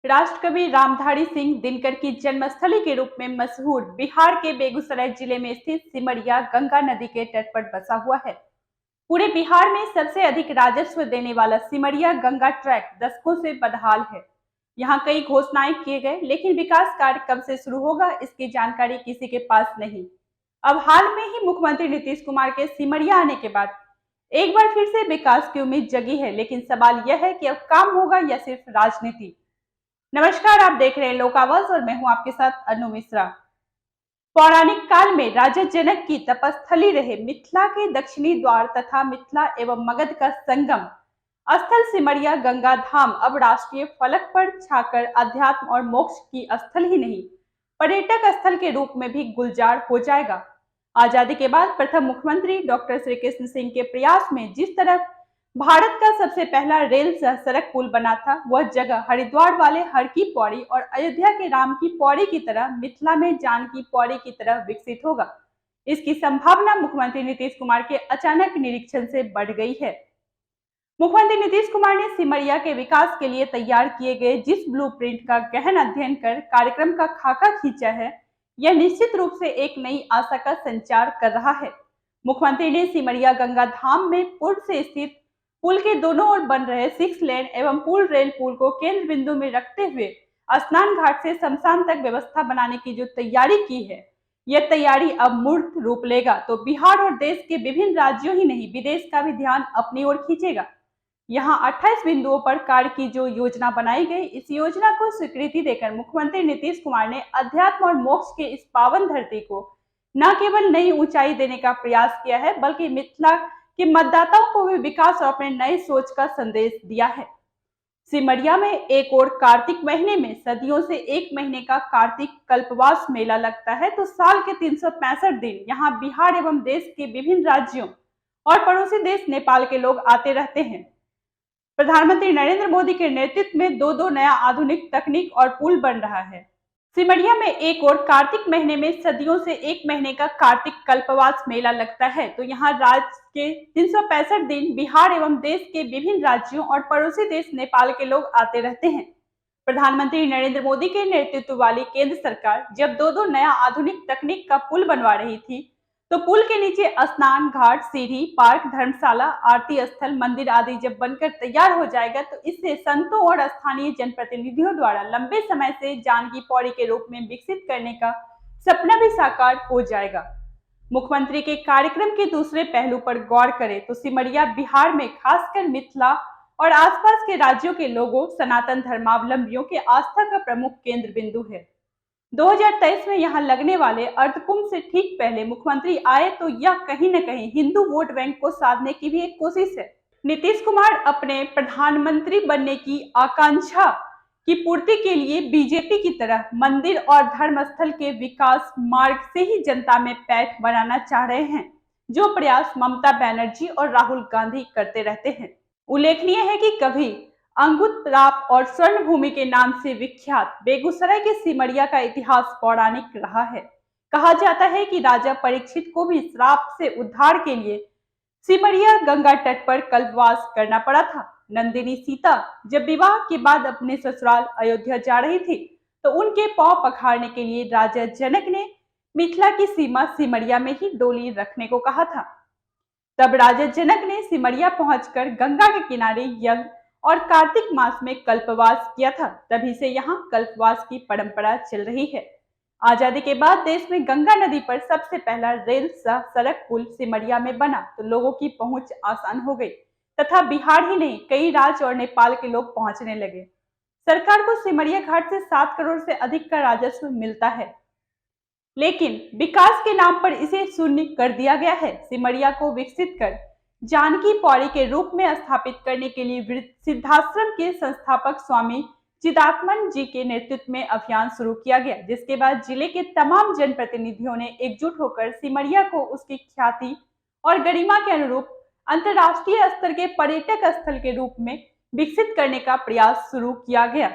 राष्ट्रकवि रामधारी सिंह दिनकर की जन्मस्थली के रूप में मशहूर बिहार के बेगूसराय जिले में स्थित सिमरिया गंगा नदी के तट पर बसा हुआ है। पूरे बिहार में सबसे अधिक राजस्व देने वाला सिमरिया गंगा ट्रैक दशकों से बदहाल है। यहाँ कई घोषणाएं किए गए, लेकिन विकास कार्य कब से शुरू होगा इसकी जानकारी किसी के पास नहीं। अब हाल में ही मुख्यमंत्री नीतीश कुमार के सिमरिया आने के बाद एक बार फिर से विकास की उम्मीद जगी है, लेकिन सवाल यह है कि अब काम होगा या सिर्फ राजनीति। नमस्कार, आप देख रहे हैं लोक आवाज और मैं हूं आपके साथ अनु मिश्रा। पौराणिक काल में राजा जनक की तपस्थली रहे मिथिला के दक्षिणी द्वार तथा मिथिला एवं मगध का संगम स्थल सिमरिया गंगा धाम अब राष्ट्रीय फलक पर छाकर अध्यात्म और मोक्ष की स्थल ही नहीं, पर्यटक स्थल के रूप में भी गुलजार हो जाएगा। आजादी के बाद प्रथम मुख्यमंत्री डॉक्टर श्री कृष्ण सिंह के प्रयास में जिस तरह भारत का सबसे पहला रेल सह सड़क पुल बना था, वह जगह हरिद्वार वाले हर की पौड़ी और अयोध्या के राम की पौड़ी की तरह मिथिला में जानकी पौड़ी की तरह विकसित होगा। इसकी संभावना मुख्यमंत्री नीतीश कुमार के अचानक निरीक्षण से बढ़ गई है। मुख्यमंत्री नीतीश कुमार ने सिमरिया के विकास के लिए तैयार किए गए जिस ब्लूप्रिंट का गहन अध्ययन कर कार्यक्रम का खाका खींचा है, यह निश्चित रूप से एक नई आशा का संचार कर रहा है। मुख्यमंत्री ने सिमरिया गंगा धाम में पूर्व से स्थित पुल के दोनों ओर बन रहे 6 लेन एवं पूल रेल पुल को केंद्र बिंदु में रखते हुए स्नान घाट से शमशान तक व्यवस्था बनाने की जो तैयारी की है, यह तैयारी अब मूर्त रूप लेगा तो बिहार और देश के विभिन्न राज्यों ही नहीं, विदेश का भी ध्यान अपनी ओर खींचेगा। यहाँ 28 बिंदुओं पर कार्य की जो योजना बनाई गई, इस योजना को स्वीकृति देकर मुख्यमंत्री नीतीश कुमार ने अध्यात्म और मोक्ष के इस पावन धरती को न केवल नई ऊंचाई देने का प्रयास किया है, बल्कि मिथिला के मतदाताओं को भी विकास और अपने नए सोच का संदेश दिया है। सिमरिया में एक और कार्तिक महीने में सदियों से एक महीने का कार्तिक कल्पवास मेला लगता है, तो साल के 365 दिन यहाँ बिहार एवं देश के विभिन्न राज्यों और पड़ोसी देश नेपाल के लोग आते रहते हैं। प्रधानमंत्री नरेंद्र मोदी के नेतृत्व में दो नया आधुनिक तकनीक और पुल बन रहा है। सिमरिया में एक और कार्तिक महीने में सदियों से एक महीने का कार्तिक कल्पवास मेला लगता है, तो यहाँ राज्य के 365 दिन बिहार एवं देश के विभिन्न राज्यों और पड़ोसी देश नेपाल के लोग आते रहते हैं। प्रधानमंत्री नरेंद्र मोदी के नेतृत्व वाली केंद्र सरकार जब दो नया आधुनिक तकनीक का पुल बनवा रही थी, तो पुल के नीचे स्नान घाट, सीढ़ी, पार्क, धर्मशाला, आरती स्थल, मंदिर आदि जब बनकर तैयार हो जाएगा, तो इससे संतों और स्थानीय जनप्रतिनिधियों द्वारा लंबे समय से जानकी पौड़ी के रूप में विकसित करने का सपना भी साकार हो जाएगा। मुख्यमंत्री के कार्यक्रम के दूसरे पहलू पर गौर करें तो सिमरिया बिहार में खासकर मिथिला और आसपास के राज्यों के लोगों, सनातन धर्मावलंबियों के आस्था का प्रमुख केंद्र बिंदु है। 2023 में यहाँ लगने वाले अर्धकुंभ से ठीक पहले मुख्यमंत्री आए, तो यह कहीं न कहीं हिंदू वोट बैंक को साधने की भी एक कोशिश है। नीतीश कुमार अपने प्रधानमंत्री बनने की आकांक्षा की पूर्ति के लिए बीजेपी की तरह मंदिर और धर्मस्थल के विकास मार्ग से ही जनता में पैठ बनाना चाह रहे हैं, जो प्रयास ममता बनर्जी और राहुल गांधी करते रहते हैं। उल्लेखनीय है कि कभी अंगुत्तराप और स्वर्ण भूमि के नाम से विख्यात बेगूसराय के सिमरिया का इतिहास पौराणिक रहा है। कहा जाता है कि राजा परीक्षित को भी श्राप से उद्धार के लिए सिमरिया गंगा तट पर कल्पवास करना पड़ा था। नंदिनी सीता जब विवाह के बाद अपने ससुराल अयोध्या जा रही थी, तो उनके पांव पखारने के लिए राजा जनक ने मिथिला की सीमा सिमरिया में ही डोली रखने को कहा था। तब राजा जनक ने सिमरिया पहुंचकर गंगा के किनारे यज्ञ और कार्तिक मास में कल्पवास किया था। तभी से यहाँ कल्पवास की परंपरा चल रही है। आजादी के बाद देश में गंगा नदी पर सबसे पहला रेल सह सड़क पुल सिमरिया में बना, तो लोगों की पहुंच आसान हो गई तथा बिहार ही नहीं, कई राज्य और नेपाल के लोग पहुंचने लगे। सरकार को सिमरिया घाट से 7 करोड़ से अधिक का राजस्व मिलता है, लेकिन विकास के नाम पर इसे शून्य कर दिया गया है। सिमरिया को विकसित कर जानकी पौड़ी के रूप में स्थापित करने के लिए सिद्धाश्रम के संस्थापक स्वामी चिदात्मन जी के नेतृत्व में अभियान शुरू किया गया, जिसके बाद जिले के तमाम जनप्रतिनिधियों ने एकजुट होकर सिमरिया को उसकी ख्याति और गरिमा के अनुरूप अंतर्राष्ट्रीय स्तर के पर्यटक स्थल के रूप में विकसित करने का प्रयास शुरू किया गया।